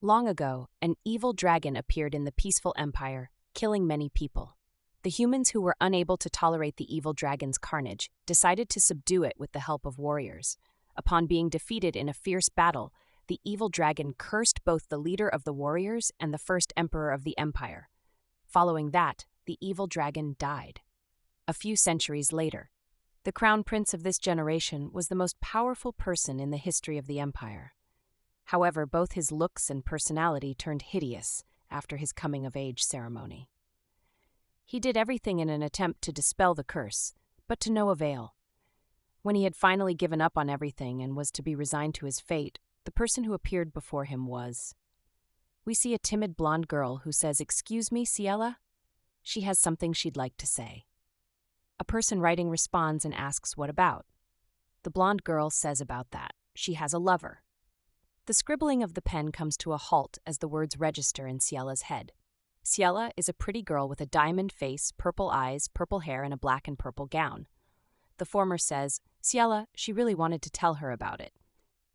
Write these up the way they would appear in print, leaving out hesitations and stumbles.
Long ago, an evil dragon appeared in the peaceful empire, killing many people. The humans who were unable to tolerate the evil dragon's carnage decided to subdue it with the help of warriors. Upon being defeated in a fierce battle, the evil dragon cursed both the leader of the warriors and the first emperor of the empire. Following that, the evil dragon died. A few centuries later, the crown prince of this generation was the most powerful person in the history of the empire. However, both his looks and personality turned hideous after his coming-of-age ceremony. He did everything in an attempt to dispel the curse, but to no avail. When he had finally given up on everything and was to be resigned to his fate, the person who appeared before him was... We see a timid blonde girl who says, "Excuse me, Ciel I?" She has something she'd like to say. A person writing responds and asks what about. The blonde girl says about that. She has a lover. The scribbling of the pen comes to a halt as the words register in Ciel I's head. Ciel I is a pretty girl with a diamond face, purple eyes, purple hair, and a black and purple gown. The former says, Ciel I, she really wanted to tell her about it.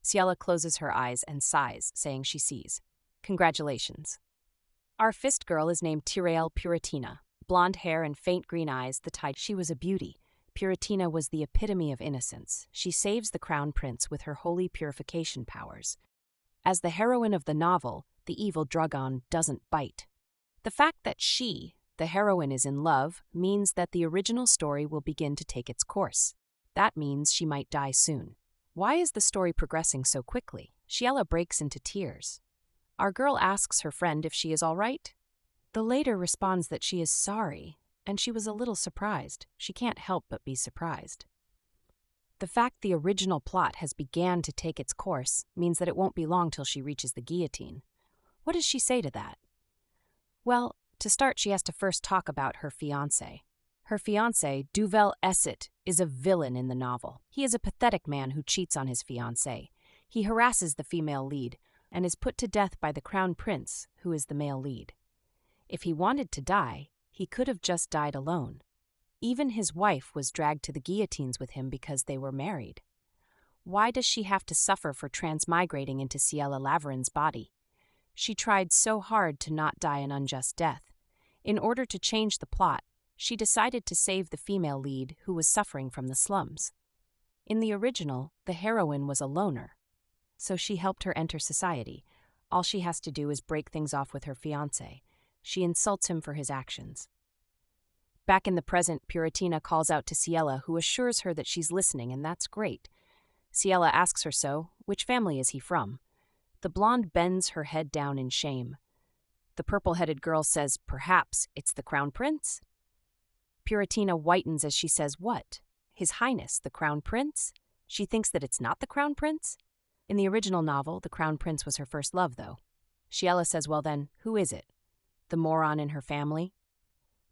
Ciel I closes her eyes and sighs, saying she sees. Congratulations. Our fist girl is named Tirel Puratina. Blonde hair and faint green eyes, the type. She was a beauty. Puratina was the epitome of innocence. She saves the crown prince with her holy purification powers. As the heroine of the novel, the evil dragon doesn't bite. The fact that she, the heroine, is in love means that the original story will begin to take its course. That means she might die soon. Why is the story progressing so quickly? Ciel I breaks into tears. Our girl asks her friend if she is all right. The later responds that she is sorry, and she was a little surprised. She can't help but be surprised. The fact the original plot has began to take its course means that it won't be long till she reaches the guillotine. What does she say to that? Well, to start, she has to first talk about her fiancé. Her fiancé, Duval, is a villain in the novel. He is a pathetic man who cheats on his fiancée. He harasses the female lead and is put to death by the crown prince, who is the male lead. If he wanted to die, he could have just died alone. Even his wife was dragged to the guillotines with him because they were married. Why does she have to suffer for transmigrating into Ciel I Laverin's body? She tried so hard to not die an unjust death. In order to change the plot, she decided to save the female lead who was suffering from the slums. In the original, the heroine was a loner, so she helped her enter society. All she has to do is break things off with her fiancé. She insults him for his actions. Back in the present, Puratina calls out to Ciel I, who assures her that she's listening, and that's great. Ciel I asks her so, which family is he from? The blonde bends her head down in shame. The purple-headed girl says, perhaps it's the crown prince? Puratina whitens as she says, what? His Highness, the crown prince? She thinks that it's not the crown prince? In the original novel, the crown prince was her first love, though. Ciel I says, well then, who is it? The moron in her family?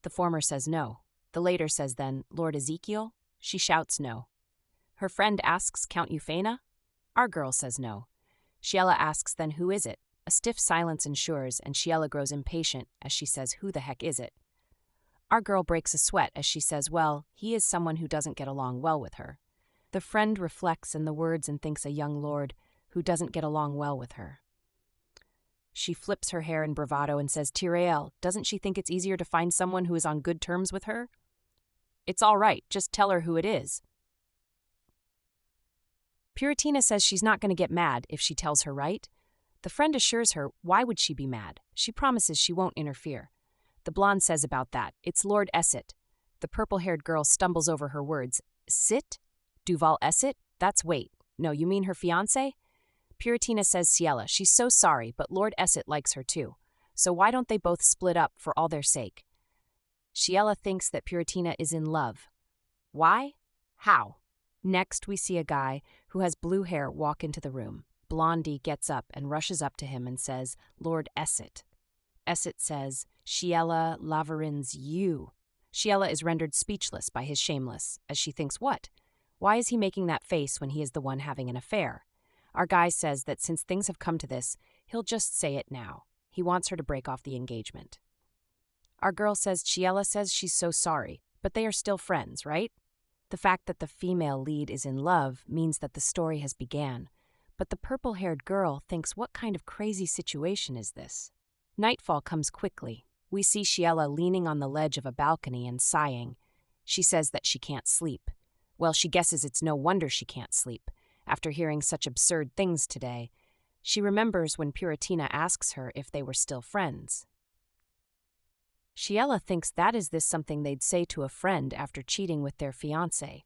The former says no. The later says then, Lord Ezekiel? She shouts no. Her friend asks Count Euphana? Our girl says no. Ciel I asks then, who is it? A stiff silence ensures, and Ciel I grows impatient as she says, who the heck is it? Our girl breaks a sweat as she says, well, he is someone who doesn't get along well with her. The friend reflects in the words and thinks a young lord who doesn't get along well with her. She flips her hair in bravado and says, Tirel, doesn't she think it's easier to find someone who is on good terms with her? It's all right, just tell her who it is. Puratina says she's not going to get mad if she tells her right. The friend assures her, why would she be mad? She promises she won't interfere. The blonde says about that, it's Lord Esset. The purple-haired girl stumbles over her words. Sit? Duval Esset? That's wait. No, you mean her fiancé? Puratina says Ciel I, she's so sorry, but Lord Esset likes her too. So why don't they both split up for all their sake? Ciel I thinks that Puratina is in love. Why? How? Next, we see a guy who has blue hair walk into the room. Blondie gets up and rushes up to him and says, Lord Esset. Esset says, Ciel I Laverin's you. Ciel I is rendered speechless by his shameless, as she thinks, what? Why is he making that face when he is the one having an affair? Our guy says that since things have come to this, he'll just say it now. He wants her to break off the engagement. Our girl says Ciel I says she's so sorry, but they are still friends, right? The fact that the female lead is in love means that the story has began, but the purple-haired girl thinks, what kind of crazy situation is this? Nightfall comes quickly. We see Ciel I leaning on the ledge of a balcony and sighing. She says that she can't sleep. Well, she guesses it's no wonder she can't sleep. After hearing such absurd things today, she remembers when Puratina asks her if they were still friends. Ciel I thinks that is this something they'd say to a friend after cheating with their fiancé.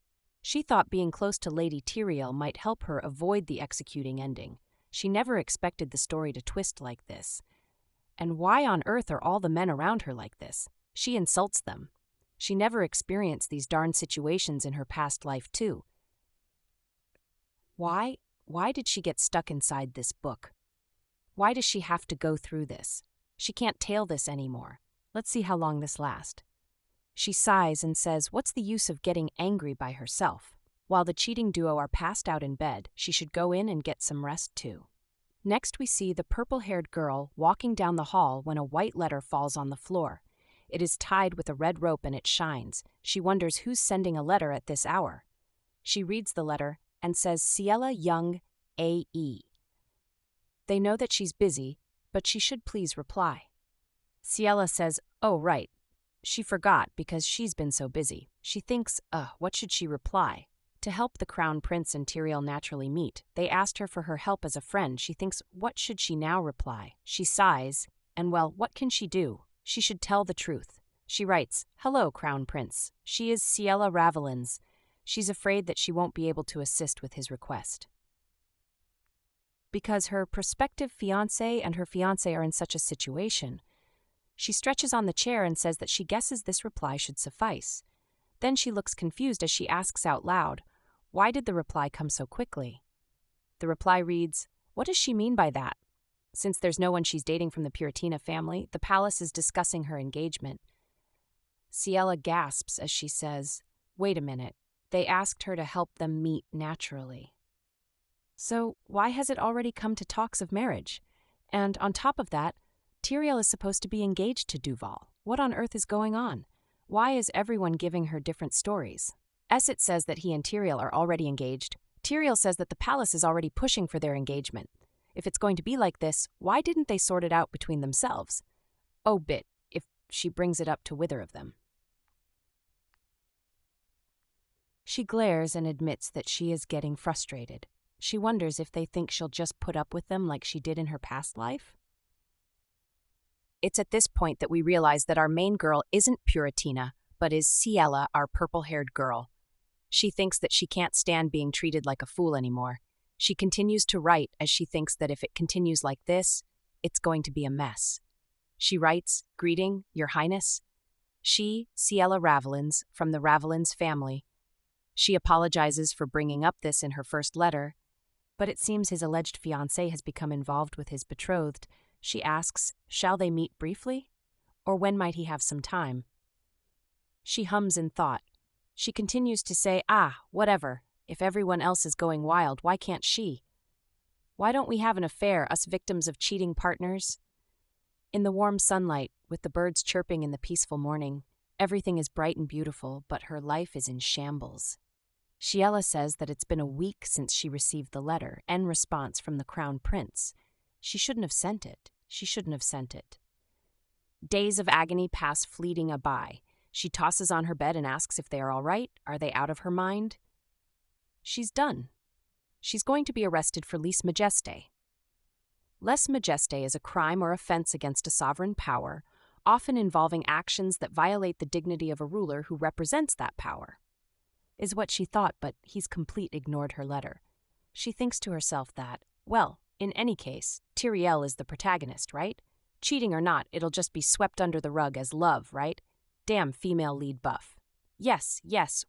She thought being close to Lady Tyrael might help her avoid the executing ending. She never expected the story to twist like this. And why on earth are all the men around her like this? She insults them. She never experienced these darn situations in her past life too. Why did she get stuck inside this book? Why does she have to go through this? She can't tail this anymore. Let's see how long this lasts. She sighs and says, what's the use of getting angry by herself? While the cheating duo are passed out in bed, she should go in and get some rest too. Next we see the purple-haired girl walking down the hall when a white letter falls on the floor. It is tied with a red rope and it shines. She wonders who's sending a letter at this hour. She reads the letter and says Ciel I Young A.E. They know that she's busy, but she should please reply. Ciel I says, oh right. She forgot because she's been so busy. She thinks, what should she reply? To help the Crown Prince and Tyrael naturally meet, they asked her for her help as a friend. She thinks, what should she now reply? She sighs, and well, what can she do? She should tell the truth. She writes, hello, Crown Prince. She is Ciel I Ravelins. She's afraid that she won't be able to assist with his request. Because her prospective fiancé and her fiancé are in such a situation, she stretches on the chair and says that she guesses this reply should suffice. Then she looks confused as she asks out loud, why did the reply come so quickly? The reply reads, what does she mean by that? Since there's no one she's dating from the Puratina family, the palace is discussing her engagement. Ciel I gasps as she says, wait a minute, they asked her to help them meet naturally. So why has it already come to talks of marriage? And on top of that, Tyrael is supposed to be engaged to Duval. What on earth is going on? Why is everyone giving her different stories? Esset says that he and Tyrael are already engaged. Tyrael says that the palace is already pushing for their engagement. If it's going to be like this, why didn't they sort it out between themselves? Oh, if she brings it up to whither of them. She glares and admits that she is getting frustrated. She wonders if they think she'll just put up with them like she did in her past life. It's at this point that we realize that our main girl isn't Puratina, but is Ciel I, our purple-haired girl. She thinks that she can't stand being treated like a fool anymore. She continues to write as she thinks that if it continues like this, it's going to be a mess. She writes, greeting, Your Highness. She, Ciel I Ravelins, from the Ravelins family. She apologizes for bringing up this in her first letter, but it seems his alleged fiancé has become involved with his betrothed. She asks, shall they meet briefly? Or when might he have some time? She hums in thought. She continues to say, whatever. If everyone else is going wild, why can't she? Why don't we have an affair, us victims of cheating partners? In the warm sunlight, with the birds chirping in the peaceful morning, everything is bright and beautiful, but her life is in shambles. Ciel I says that it's been a week since she received the letter and response from the Crown Prince. She shouldn't have sent it. She shouldn't have sent it. Days of agony pass fleeting by. She tosses on her bed and asks if they are all right. Are they out of her mind? She's done. She's going to be arrested for lese majeste. Lese majeste is a crime or offense against a sovereign power, often involving actions that violate the dignity of a ruler who represents that power. Is what she thought, but he's completely ignored her letter. She thinks to herself that, well, in any case, Tyrael is the protagonist, right? Cheating or not, it'll just be swept under the rug as love, right? Damn female lead buff. Yes,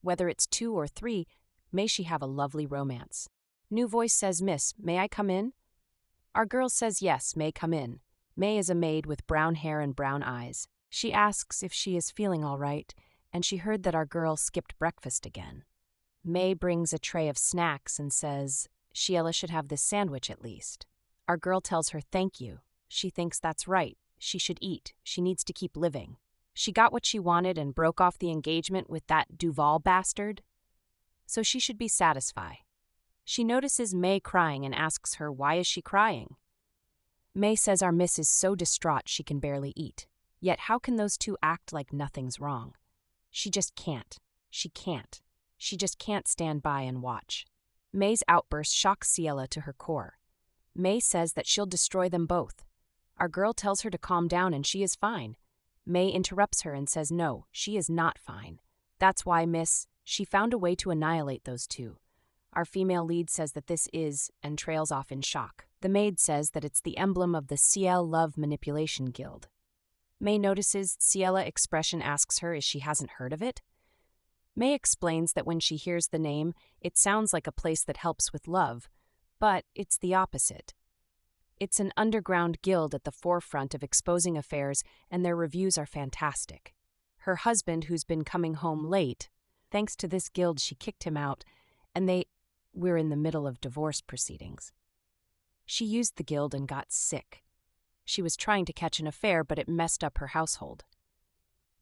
whether it's 2 or 3, may she have a lovely romance. New voice says, Miss, may I come in? Our girl says yes, may come in. May is a maid with brown hair and brown eyes. She asks if she is feeling all right, and she heard that our girl skipped breakfast again. May brings a tray of snacks and says, Ciel I should have this sandwich at least. Our girl tells her thank you. She thinks that's right. She should eat. She needs to keep living. She got what she wanted and broke off the engagement with that Duval bastard. So she should be satisfied. She notices May crying and asks her why is she crying. May says our miss is so distraught she can barely eat. Yet how can those two act like nothing's wrong? She just can't. She can't. She just can't stand by and watch. May's outburst shocks Ciel I to her core. May says that she'll destroy them both. Our girl tells her to calm down and she is fine. May interrupts her and says no, she is not fine. That's why, miss, she found a way to annihilate those two. Our female lead says that this is, and trails off in shock. The maid says that it's the emblem of the Ciel Love Manipulation Guild. May notices Ciel I expression asks her if she hasn't heard of it. May explains that when she hears the name, it sounds like a place that helps with love, but it's the opposite. It's an underground guild at the forefront of exposing affairs, and their reviews are fantastic. Her husband, who's been coming home late, thanks to this guild she kicked him out, and we're in the middle of divorce proceedings. She used the guild and got sick. She was trying to catch an affair, but it messed up her household.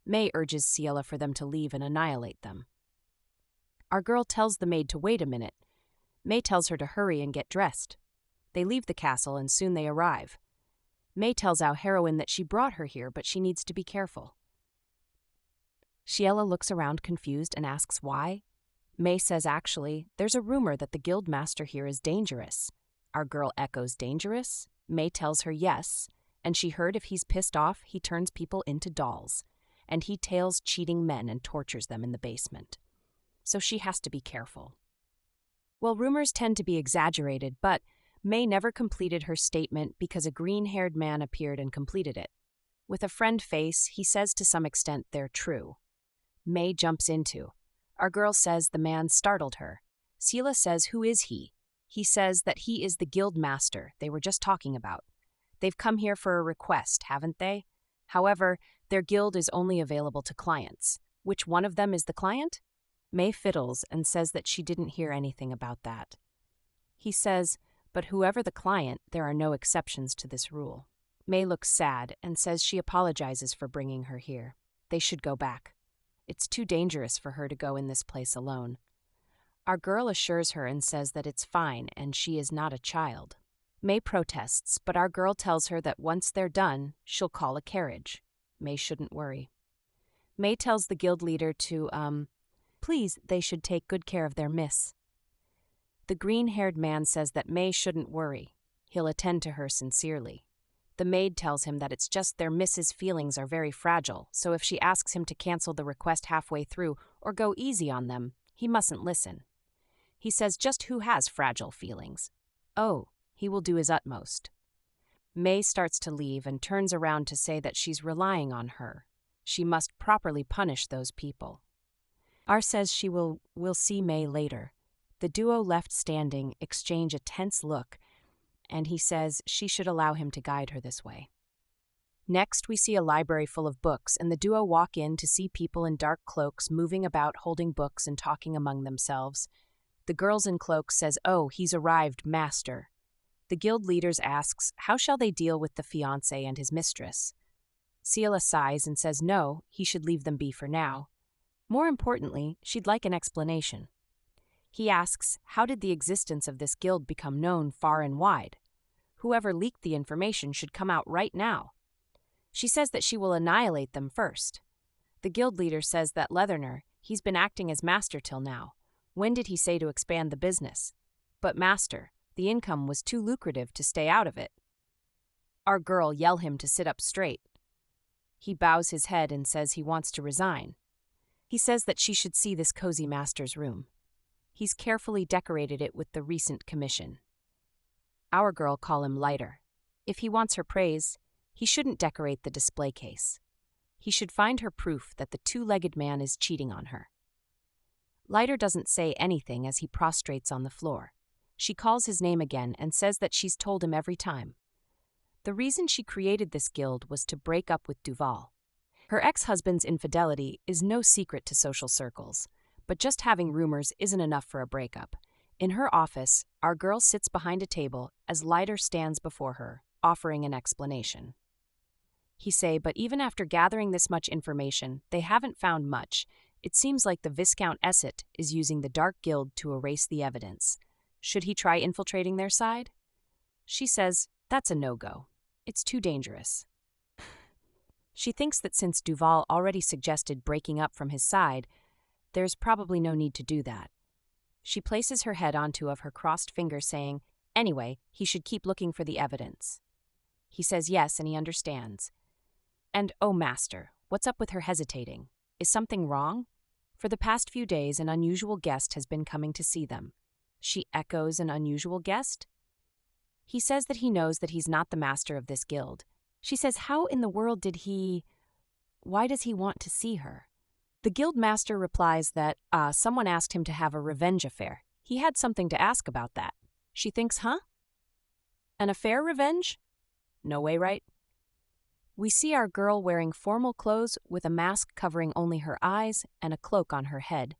May urges Ciel I for them to leave and annihilate them. Our girl tells the maid to wait a minute. May tells her to hurry and get dressed. They leave the castle and soon they arrive. May tells our heroine that she brought her here, but she needs to be careful. Ciel I looks around confused and asks why. May says actually, there's a rumor that the guild master here is dangerous. Our girl echoes dangerous. May tells her yes, and she heard if he's pissed off, he turns people into dolls, and he tails cheating men and tortures them in the basement. So she has to be careful. Well, rumors tend to be exaggerated, but May never completed her statement because a green-haired man appeared and completed it. With a friend face, he says to some extent they're true. May jumps into. Our girl says the man startled her. Ciel I says who is he? He says that he is the guild master they were just talking about. They've come here for a request, haven't they? However, their guild is only available to clients. Which one of them is the client? May fiddles and says that she didn't hear anything about that. He says, but whoever the client, there are no exceptions to this rule. May looks sad and says she apologizes for bringing her here. They should go back. It's too dangerous for her to go in this place alone. Our girl assures her and says that it's fine and she is not a child. May protests, but our girl tells her that once they're done, she'll call a carriage. May shouldn't worry. May tells the guild leader to, please, they should take good care of their miss. The green-haired man says that May shouldn't worry. He'll attend to her sincerely. The maid tells him that it's just their miss's feelings are very fragile, so if she asks him to cancel the request halfway through or go easy on them, he mustn't listen. He says just who has fragile feelings? Oh, he will do his utmost. May starts to leave and turns around to say that she's relying on her. She must properly punish those people. R says she will see May later. The duo left standing exchange a tense look, and he says she should allow him to guide her this way. Next, we see a library full of books, and the duo walk in to see people in dark cloaks moving about holding books and talking among themselves. The girls in cloaks says, oh, he's arrived, master. The guild leaders asks, how shall they deal with the fiancé and his mistress? Ciel I sighs and says no, he should leave them be for now. More importantly, she'd like an explanation. He asks, how did the existence of this guild become known far and wide? Whoever leaked the information should come out right now. She says that she will annihilate them first. The guild leader says that Leatherner, he's been acting as master till now. When did he say to expand the business? But master, the income was too lucrative to stay out of it. Our girl yell him to sit up straight. He bows his head and says he wants to resign. He says that she should see this cozy master's room. He's carefully decorated it with the recent commission. Our girl call him lighter. If he wants her praise, he shouldn't decorate the display case. He should find her proof that the two-legged man is cheating on her. Lighter doesn't say anything as he prostrates on the floor. She calls his name again and says that she's told him every time. The reason she created this guild was to break up with Duval. Her ex-husband's infidelity is no secret to social circles, but just having rumors isn't enough for a breakup. In her office, our girl sits behind a table as Lighter stands before her, offering an explanation. He say, but even after gathering this much information, they haven't found much. It seems like the Viscount Esset is using the Dark Guild to erase the evidence. Should he try infiltrating their side? She says, that's a no-go. It's too dangerous. She thinks that since Duval already suggested breaking up from his side, there's probably no need to do that. She places her head onto of her crossed fingers, saying, anyway, he should keep looking for the evidence. He says yes, and he understands. And, oh, master, what's up with her hesitating? Is something wrong? For the past few days, an unusual guest has been coming to see them. She echoes an unusual guest? He says that he knows that he's not the master of this guild. She says, how in the world did he... Why does he want to see her? The guild master replies that, someone asked him to have a revenge affair. He had something to ask about that. She thinks, huh? An affair revenge? No way, right? We see our girl wearing formal clothes with a mask covering only her eyes and a cloak on her head.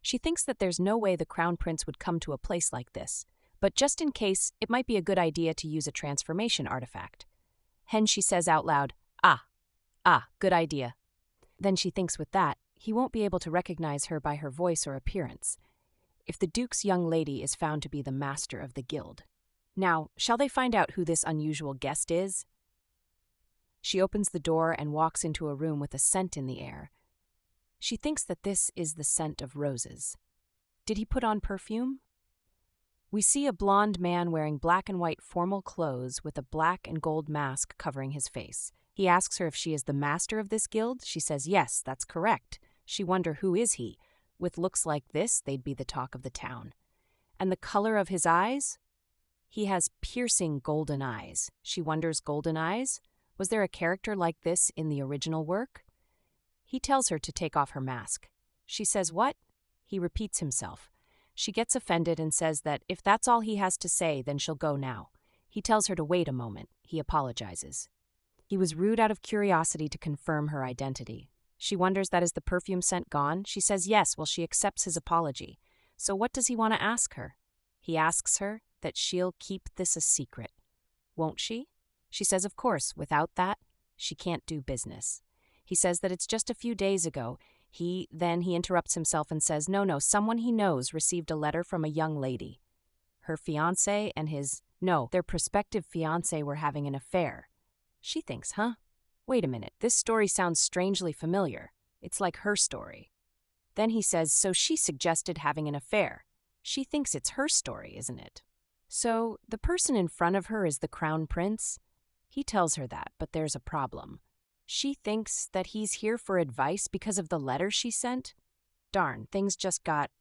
She thinks that there's no way the crown prince would come to a place like this, but just in case, it might be a good idea to use a transformation artifact. Hence she says out loud, good idea. Then she thinks with that, he won't be able to recognize her by her voice or appearance, if the duke's young lady is found to be the master of the guild. Now, shall they find out who this unusual guest is? She opens the door and walks into a room with a scent in the air. She thinks that this is the scent of roses. Did he put on perfume? We see a blond man wearing black and white formal clothes with a black and gold mask covering his face. He asks her if she is the master of this guild. She says, yes, that's correct. She wonders, who is he? With looks like this, they'd be the talk of the town. And the color of his eyes? He has piercing golden eyes. She wonders, golden eyes? Was there a character like this in the original work? He tells her to take off her mask. She says, what? He repeats himself. She gets offended and says that if that's all he has to say, then she'll go now. He tells her to wait a moment. He apologizes. He was rude out of curiosity to confirm her identity. She wonders that is the perfume scent gone? She says yes, well, she accepts his apology. So what does he want to ask her? He asks her that she'll keep this a secret. Won't she? She says, of course, without that, she can't do business. He says that it's just a few days ago. He interrupts himself and says, no, someone he knows received a letter from a young lady. Her fiancé and their prospective fiancé were having an affair. She thinks, huh? Wait a minute, this story sounds strangely familiar. It's like her story. Then he says, so she suggested having an affair. She thinks it's her story, isn't it? So the person in front of her is the crown prince? He tells her that, but there's a problem. She thinks that he's here for advice because of the letter she sent? Darn, things just got...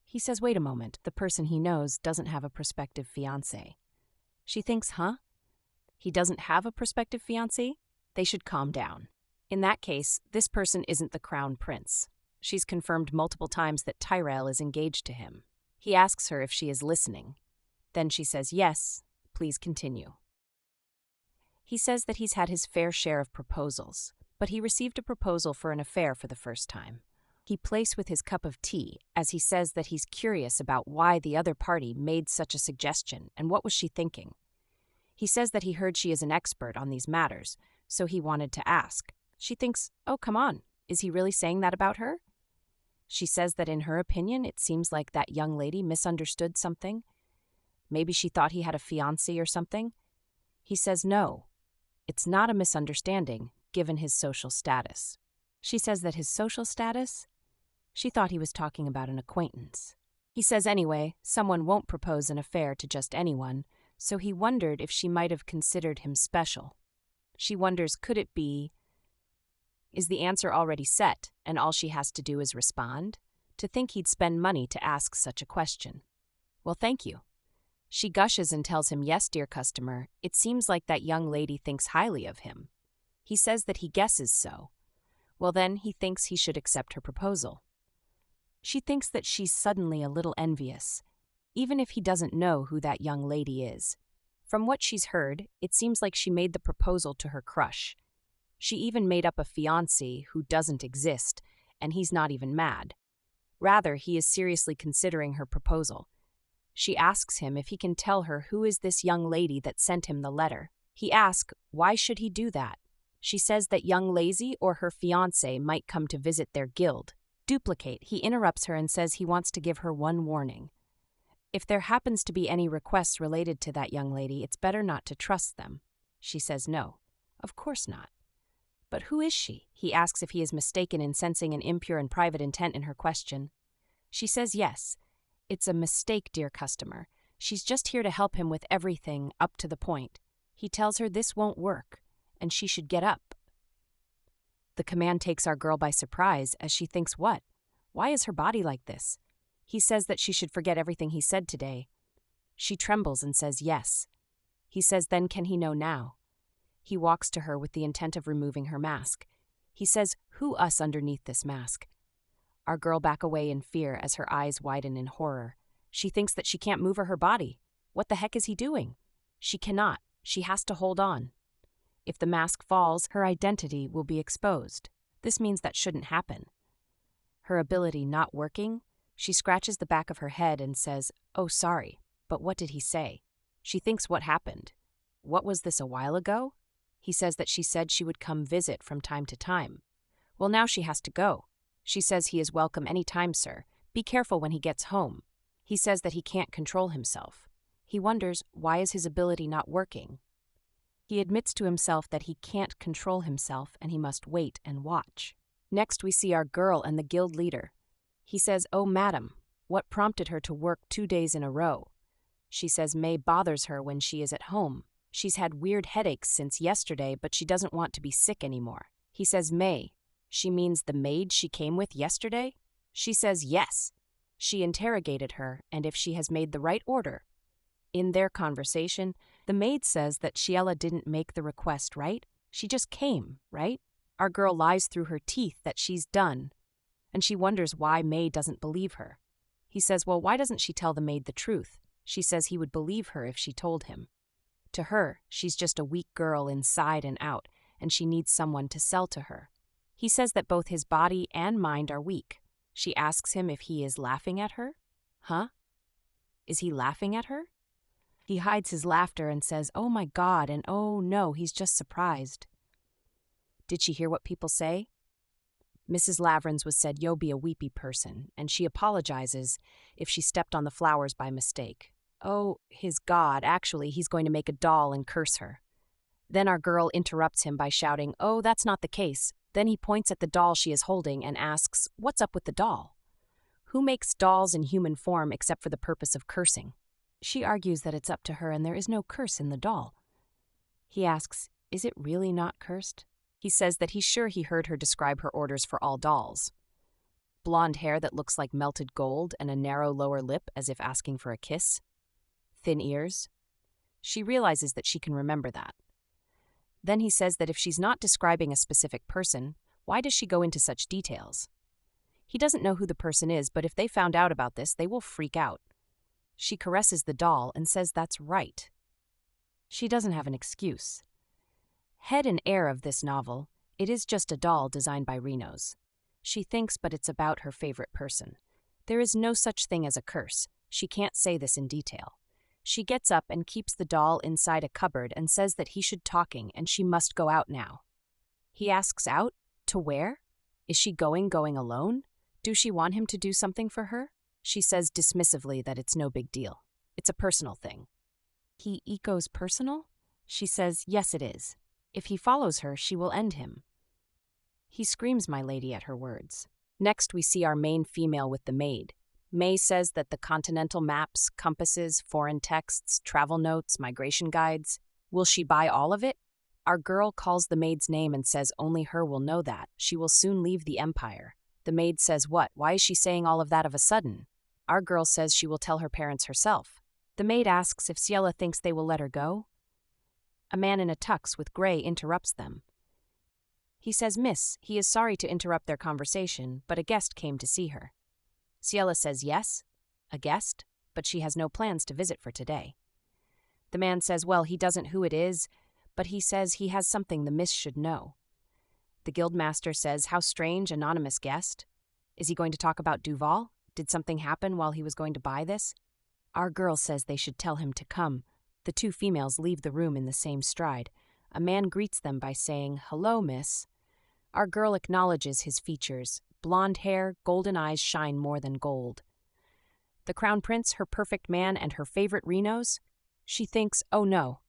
He says, wait a moment, the person he knows doesn't have a prospective fiancé. She thinks, huh? He doesn't have a prospective fiancé? They should calm down. In that case, this person isn't the crown prince. She's confirmed multiple times that Tyrell is engaged to him. He asks her if she is listening. Then she says, yes, please continue. He says that he's had his fair share of proposals, but he received a proposal for an affair for the first time. He plays with his cup of tea as he says that he's curious about why the other party made such a suggestion and what was she thinking. He says that he heard she is an expert on these matters, so he wanted to ask. She thinks, oh, come on, is he really saying that about her? She says that in her opinion, it seems like that young lady misunderstood something. Maybe she thought he had a fiancé or something. He says no. It's not a misunderstanding, given his social status. She says that his social status? She thought he was talking about an acquaintance. He says anyway, someone won't propose an affair to just anyone, so he wondered if she might have considered him special. She wonders, could it be? Is the answer already set, and all she has to do is respond? To think he'd spend money to ask such a question. Well, thank you. She gushes and tells him, yes, dear customer, it seems like that young lady thinks highly of him. He says that he guesses so. Well, then he thinks he should accept her proposal. She thinks that she's suddenly a little envious, even if he doesn't know who that young lady is. From what she's heard, it seems like she made the proposal to her crush. She even made up a fiancé who doesn't exist, and he's not even mad. Rather, he is seriously considering her proposal. She asks him if he can tell her who is this young lady that sent him the letter. He asks, why should he do that? She says that young Lazy or her fiancé might come to visit their guild. Duplicate, he interrupts her and says he wants to give her one warning. If there happens to be any requests related to that young lady, it's better not to trust them. She says no. Of course not. But who is she? He asks if he is mistaken in sensing an impure and private intent in her question. She says yes. It's a mistake, dear customer. She's just here to help him with everything up to the point. He tells her this won't work, and she should get up. The command takes our girl by surprise as she thinks, what? Why is her body like this? He says that she should forget everything he said today. She trembles and says yes. He says then can he know now? He walks to her with the intent of removing her mask. He says, who us underneath this mask? Our girl back away in fear as her eyes widen in horror. She thinks that she can't move her body. What the heck is he doing? She cannot. She has to hold on. If the mask falls, her identity will be exposed. This means that shouldn't happen. Her ability not working, she scratches the back of her head and says, oh, sorry, but what did he say? She thinks what happened. What was this, a while ago? He says that she said she would come visit from time to time. Well, now she has to go. She says he is welcome any time, sir. Be careful when he gets home. He says that he can't control himself. He wonders, why is his ability not working? He admits to himself that he can't control himself and he must wait and watch. Next, we see our girl and the guild leader. He says, oh, madam, what prompted her to work 2 days in a row? She says May bothers her when she is at home. She's had weird headaches since yesterday, but she doesn't want to be sick anymore. He says, May, she means the maid she came with yesterday? She says yes. She interrogated her, and if she has made the right order. In their conversation, the maid says that Ciel I didn't make the request, right? She just came, right? Our girl lies through her teeth that she's done, and she wonders why May doesn't believe her. He says, well, why doesn't she tell the maid the truth? She says he would believe her if she told him. To her, she's just a weak girl inside and out, and she needs someone to sell to her. He says that both his body and mind are weak. She asks him if he is laughing at her. Huh? Is he laughing at her? He hides his laughter and says, oh my God, and oh no, he's just surprised. Did she hear what people say? Mrs. Lavrans was said, yo, be a weepy person, and she apologizes if she stepped on the flowers by mistake. Oh, his God, actually, he's going to make a doll and curse her. Then our girl interrupts him by shouting, oh, that's not the case. Then he points at the doll she is holding and asks, what's up with the doll? Who makes dolls in human form except for the purpose of cursing? She argues that it's up to her and there is no curse in the doll. He asks, is it really not cursed? He says that he's sure he heard her describe her orders for all dolls. Blonde hair that looks like melted gold and a narrow lower lip as if asking for a kiss. Thin ears. She realizes that she can remember that. Then he says that if she's not describing a specific person, why does she go into such details? He doesn't know who the person is, but if they found out about this, they will freak out. She caresses the doll and says that's right. She doesn't have an excuse. Head and air of this novel, it is just a doll designed by Renos. She thinks, but it's about her favorite person. There is no such thing as a curse. She can't say this in detail. She gets up and keeps the doll inside a cupboard and says that he should talking and she must go out now. He asks out? To where? Is she going alone? Do she want him to do something for her? She says dismissively that it's no big deal. It's a personal thing. He echoes personal? She says yes it is. If he follows her, she will end him. He screams my lady at her words. Next we see our main female with the maid. May says that the continental maps, compasses, foreign texts, travel notes, migration guides, will she buy all of it? Our girl calls the maid's name and says only her will know that. She will soon leave the empire. The maid says what? Why is she saying all of that of a sudden? Our girl says she will tell her parents herself. The maid asks if Ciel I thinks they will let her go. A man in a tux with gray interrupts them. He says, Miss, he is sorry to interrupt their conversation, but a guest came to see her. Ciel I says yes, a guest, but she has no plans to visit for today. The man says, well, he doesn't who it is, but he says he has something the miss should know. The guildmaster says, how strange, anonymous guest. Is he going to talk about Duval? Did something happen while he was going to buy this? Our girl says they should tell him to come. The two females leave the room in the same stride. A man greets them by saying, hello, miss. Our girl acknowledges his features. Blonde hair, golden eyes shine more than gold. The crown prince, her perfect man, and her favorite Renos? She thinks, oh no,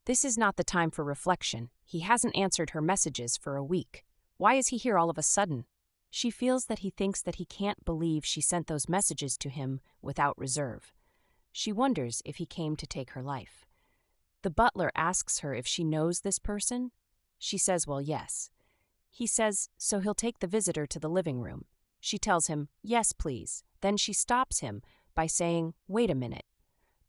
this is not the time for reflection. He hasn't answered her messages for a week. Why is he here all of a sudden? She feels that he thinks that he can't believe she sent those messages to him without reserve. She wonders if he came to take her life. The butler asks her if she knows this person. She says, well, yes. He says, so he'll take the visitor to the living room. She tells him, yes, please. Then she stops him by saying, wait a minute.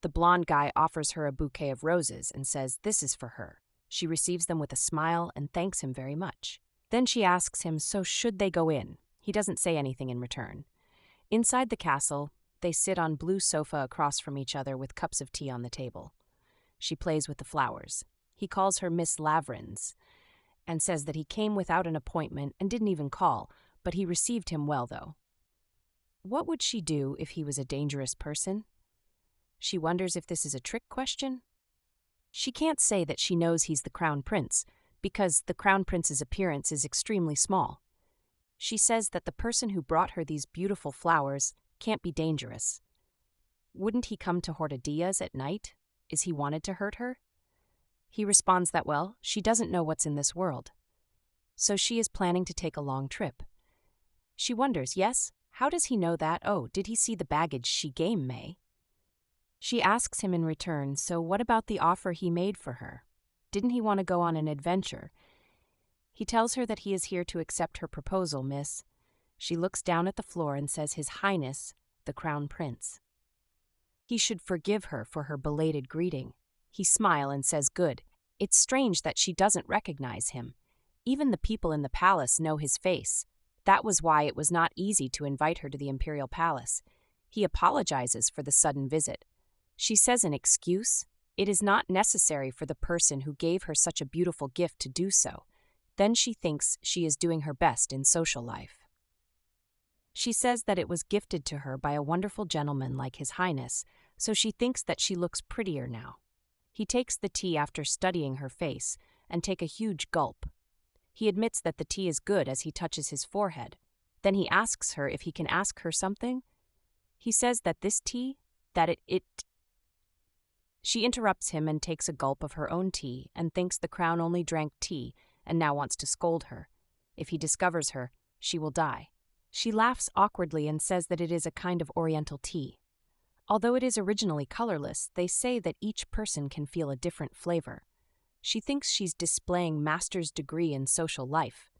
The blonde guy offers her a bouquet of roses and says this is for her. She receives them with a smile and thanks him very much. Then she asks him, so should they go in? He doesn't say anything in return. Inside the castle, they sit on blue sofa across from each other with cups of tea on the table. She plays with the flowers. He calls her Miss Lavrins and says that he came without an appointment and didn't even call, but he received him well, though. What would she do if he was a dangerous person? She wonders if this is a trick question. She can't say that she knows he's the crown prince, because the crown prince's appearance is extremely small. She says that the person who brought her these beautiful flowers can't be dangerous. Wouldn't he come to Hortadias at night? Is he wanted to hurt her? He responds that, well, she doesn't know what's in this world. So she is planning to take a long trip. She wonders, yes, how does he know that? Oh, did he see the baggage she gave May? She asks him in return, so what about the offer he made for her? Didn't he want to go on an adventure? He tells her that he is here to accept her proposal, miss. She looks down at the floor and says, His Highness, the Crown Prince. He should forgive her for her belated greeting. He smiles and says, good. It's strange that she doesn't recognize him. Even the people in the palace know his face. That was why it was not easy to invite her to the imperial palace. He apologizes for the sudden visit. She says in excuse, it is not necessary for the person who gave her such a beautiful gift to do so. Then she thinks she is doing her best in social life. She says that it was gifted to her by a wonderful gentleman like His Highness, so she thinks that she looks prettier now. He takes the tea after studying her face and take a huge gulp. He admits that the tea is good as he touches his forehead. Then he asks her if he can ask her something. He says that this tea, that it. She interrupts him and takes a gulp of her own tea and thinks the crown only drank tea and now wants to scold her. If he discovers her, she will die. She laughs awkwardly and says that it is a kind of oriental tea. Although it is originally colorless, they say that each person can feel a different flavor. She thinks she's displaying master's degree in social life.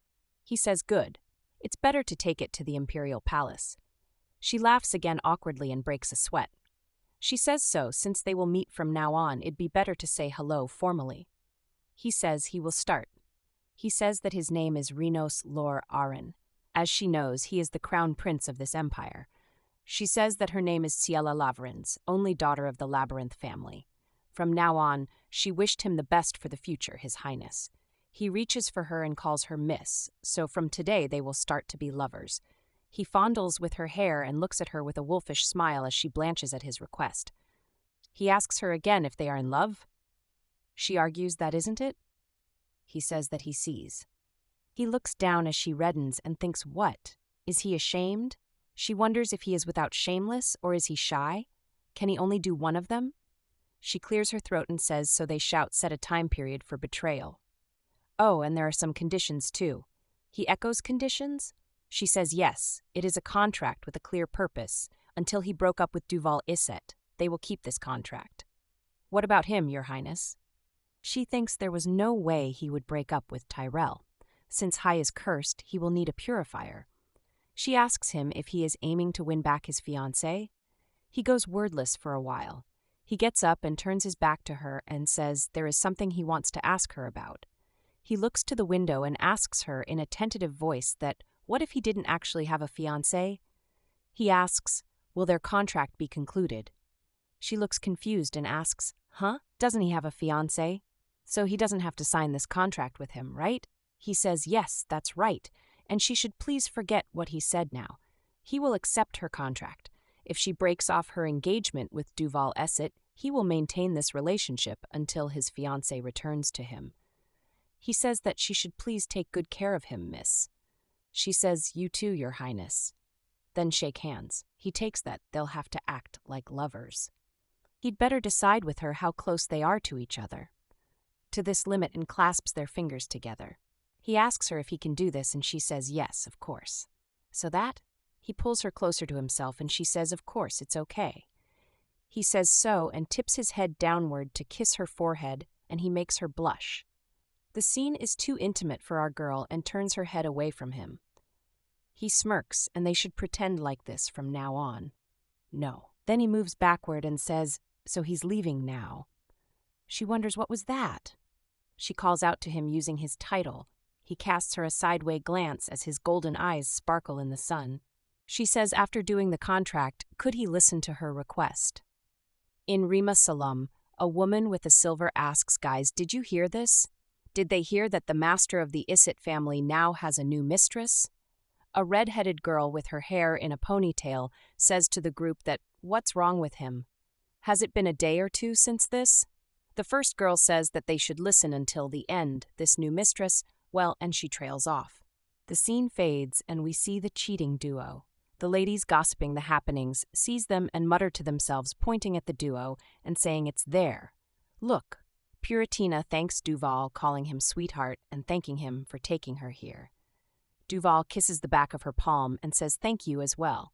He says good. It's better to take it to the imperial palace. She laughs again awkwardly and breaks a sweat. She says so, since they will meet from now on, it'd be better to say hello formally. He says he will start. He says that his name is Renos Lor Aren. As she knows, he is the crown prince of this empire. She says that her name is Ciel I, only daughter of the Labyrinth family. From now on, she wished him the best for the future, His Highness. He reaches for her and calls her Miss, so from today they will start to be lovers. He fondles with her hair and looks at her with a wolfish smile as she blanches at his request. He asks her again if they are in love. She argues that isn't it. He says that he sees. He looks down as she reddens and thinks, what? Is he ashamed? She wonders if he is without shameless or is he shy? Can he only do one of them? She clears her throat and says, so they shout, set a time period for betrayal. Oh, and there are some conditions too. He echoes conditions? She says yes, it is a contract with a clear purpose. Until he broke up with Duval Isset, they will keep this contract. What about him, Your Highness? She thinks there was no way he would break up with Tyrell. Since High is cursed, he will need a purifier. She asks him if he is aiming to win back his fiancé. He goes wordless for a while. He gets up and turns his back to her and says there is something he wants to ask her about. He looks to the window and asks her in a tentative voice that what if he didn't actually have a fiancé? He asks, will their contract be concluded? She looks confused and asks, huh? Doesn't he have a fiancé? So he doesn't have to sign this contract with him, right? He says, yes, that's right, and she should please forget what he said now. He will accept her contract. If she breaks off her engagement with Duval Isset, he will maintain this relationship until his fiancé returns to him. He says that she should please take good care of him, miss. She says, you too, Your Highness. then shake hands. He takes that they'll have to act like lovers. He'd better decide with her how close they are to each other. To this limit, and clasps their fingers together. He asks her if he can do this, and she says yes, of course. So that? He pulls her closer to himself, and she says of course, it's okay. He says so and tips his head downward to kiss her forehead, and he makes her blush. The scene is too intimate for our girl and turns her head away from him. He smirks, and they should pretend like this from now on. No. Then he moves backward and says, so he's leaving now. She wonders what was that. She calls out to him using his title. He casts her a sideway glance as his golden eyes sparkle in the sun. She says after doing the contract, could he listen to her request? In Rima Salam, a woman with a silver asks guys, did you hear this? Did they hear that the master of the Isit family now has a new mistress? A red-headed girl with her hair in a ponytail says to the group that, what's wrong with him? Has it been a day or two since this? The first girl says that they should listen until the end, this new mistress, well, and she trails off. The scene fades and we see the cheating duo. The ladies gossiping the happenings sees them and mutter to themselves, pointing at the duo and saying it's there. Look, Puritina thanks Duval, calling him sweetheart and thanking him for taking her here. Duval kisses the back of her palm and says thank you as well.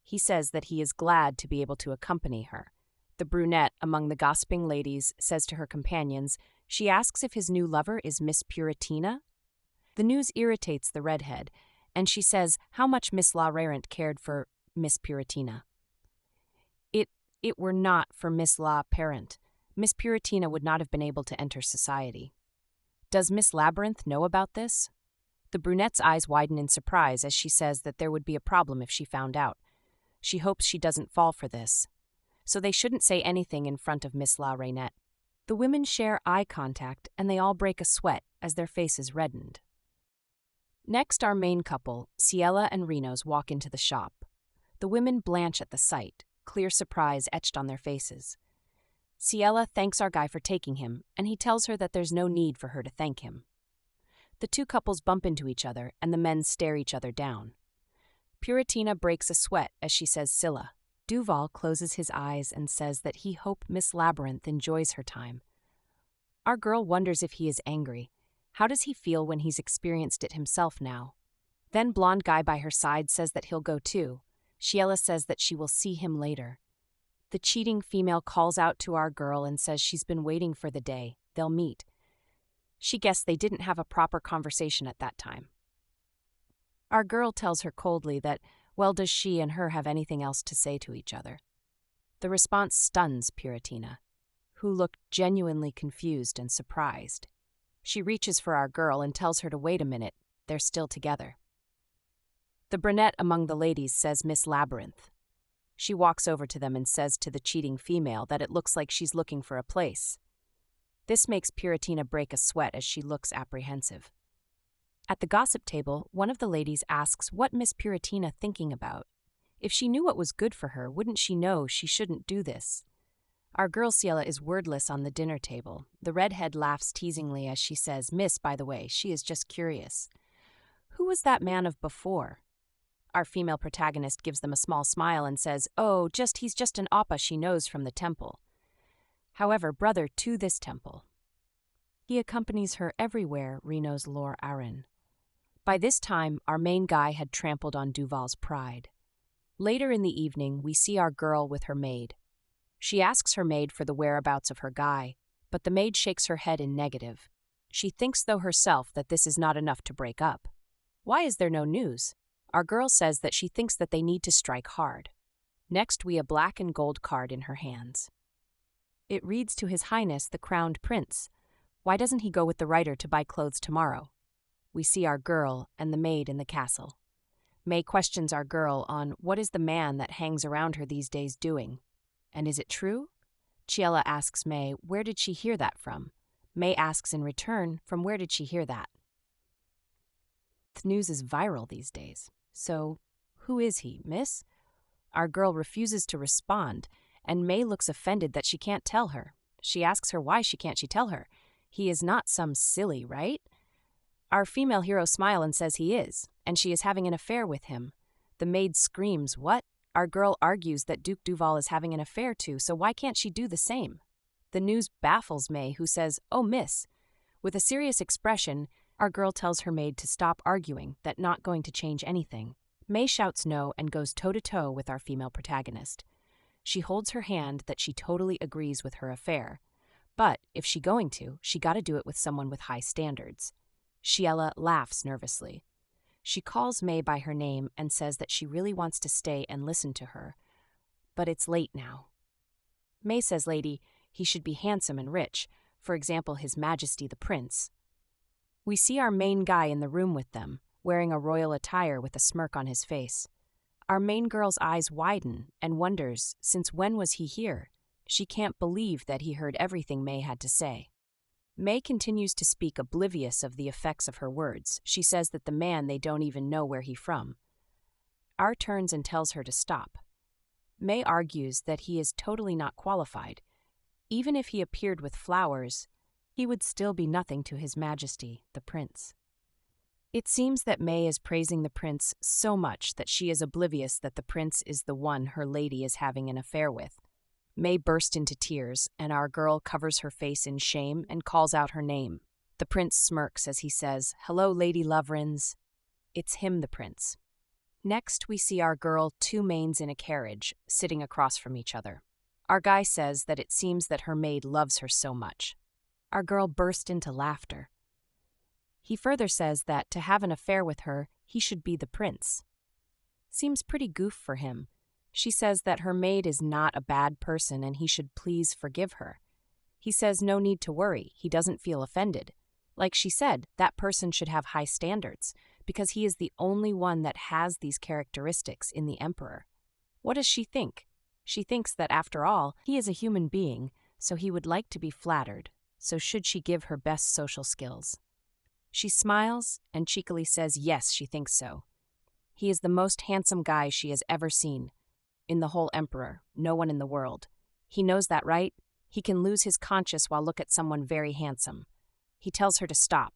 He says that he is glad to be able to accompany her. The brunette among the gossiping ladies says to her companions, she asks if his new lover is Miss Puritina. The news irritates the redhead, and she says how much Miss La Rarent cared for Miss Puritina. It were not for Miss La Parent, Miss Puritina would not have been able to enter society. Does Miss Labyrinth know about this? The brunette's eyes widen in surprise as she says that there would be a problem if she found out. She hopes she doesn't fall for this. So they shouldn't say anything in front of Miss La Rainette. The women share eye contact and they all break a sweat as their faces reddened. Next, our main couple, Ciel I and Renos, walk into the shop. The women blanch at the sight, clear surprise etched on their faces. Ciel I thanks our guy for taking him, and he tells her that there's no need for her to thank him. The two couples bump into each other, and the men stare each other down. Puritina breaks a sweat as she says Scylla. Duval closes his eyes and says that he hopes Miss Labyrinth enjoys her time. Our girl wonders if he is angry. How does he feel when he's experienced it himself now? Then blonde guy by her side says that he'll go too. Ciel I says that she will see him later. The cheating female calls out to our girl and says she's been waiting for the day. They'll meet. She guessed they didn't have a proper conversation at that time. Our girl tells her coldly that, well, does she and her have anything else to say to each other? The response stuns Puritina, who looked genuinely confused and surprised. She reaches for our girl and tells her to wait a minute. They're still together. The brunette among the ladies says Miss Labyrinth. She walks over to them and says to the cheating female that it looks like she's looking for a place. This makes Puritina break a sweat as she looks apprehensive. At the gossip table, one of the ladies asks what Miss Puritina thinking about. If she knew what was good for her, wouldn't she know she shouldn't do this? Our girl Ciel I is wordless on the dinner table. The redhead laughs teasingly as she says, Miss, by the way, she is just curious. Who was that man of before? Our female protagonist gives them a small smile and says, oh, he's just an oppa she knows from the temple. However, brother to this temple. He accompanies her everywhere, Renos lore Aaron. By this time, our main guy had trampled on Duval's pride. Later in the evening, we see our girl with her maid. She asks her maid for the whereabouts of her guy, but the maid shakes her head in negative. She thinks, though, herself that this is not enough to break up. Why is there no news? Our girl says that she thinks that they need to strike hard. Next, we a black and gold card in her hands. It reads to His Highness the Crowned Prince. Why doesn't he go with the writer to buy clothes tomorrow? We see our girl and the maid in the castle. May questions our girl on what is the man that hangs around her these days doing. And is it true? Ciel I asks May where did she hear that from. May asks in return from where did she hear that. The news is viral these days. So, who is he, miss? Our girl refuses to respond, and May looks offended that she can't tell her. She asks her why she tell her. He is not some silly, right? Our female hero smiles and says he is, and she is having an affair with him. The maid screams, "What?" Our girl argues that Duke Duval is having an affair too, so why can't she do the same? The news baffles May, who says, "Oh, miss." With a serious expression, our girl tells her maid to stop arguing, that not going to change anything. May shouts no and goes toe-to-toe with our female protagonist. She holds her hand that she totally agrees with her affair. But if she going to, she gotta do it with someone with high standards. Ciel I laughs nervously. She calls May by her name and says that she really wants to stay and listen to her. But it's late now. May says, "Lady, he should be handsome and rich, for example, His Majesty the Prince." We see our main guy in the room with them, wearing a royal attire with a smirk on his face. Our main girl's eyes widen and wonders, since when was he here? She can't believe that he heard everything May had to say. May continues to speak oblivious of the effects of her words. She says that the man they don't even know where he from. R turns and tells her to stop. May argues that he is totally not qualified. Even if he appeared with flowers, he would still be nothing to His Majesty, the Prince. It seems that May is praising the prince so much that she is oblivious that the prince is the one her lady is having an affair with. May bursts into tears, and our girl covers her face in shame and calls out her name. The prince smirks as he says, "Hello, Lady Lovrins." It's him, the prince. Next, we see our girl, two mains in a carriage, sitting across from each other. Our guy says that it seems that her maid loves her so much. Our girl burst into laughter. He further says that to have an affair with her, he should be the prince. Seems pretty goof for him. She says that her maid is not a bad person and he should please forgive her. He says no need to worry, he doesn't feel offended. Like she said, that person should have high standards, because he is the only one that has these characteristics in the emperor. What does she think? She thinks that after all, he is a human being, so he would like to be flattered, so should she give her best social skills. She smiles and cheekily says yes, she thinks so. He is the most handsome guy she has ever seen. In the whole emperor, no one in the world. He knows that, right? He can lose his conscience while look at someone very handsome. He tells her to stop.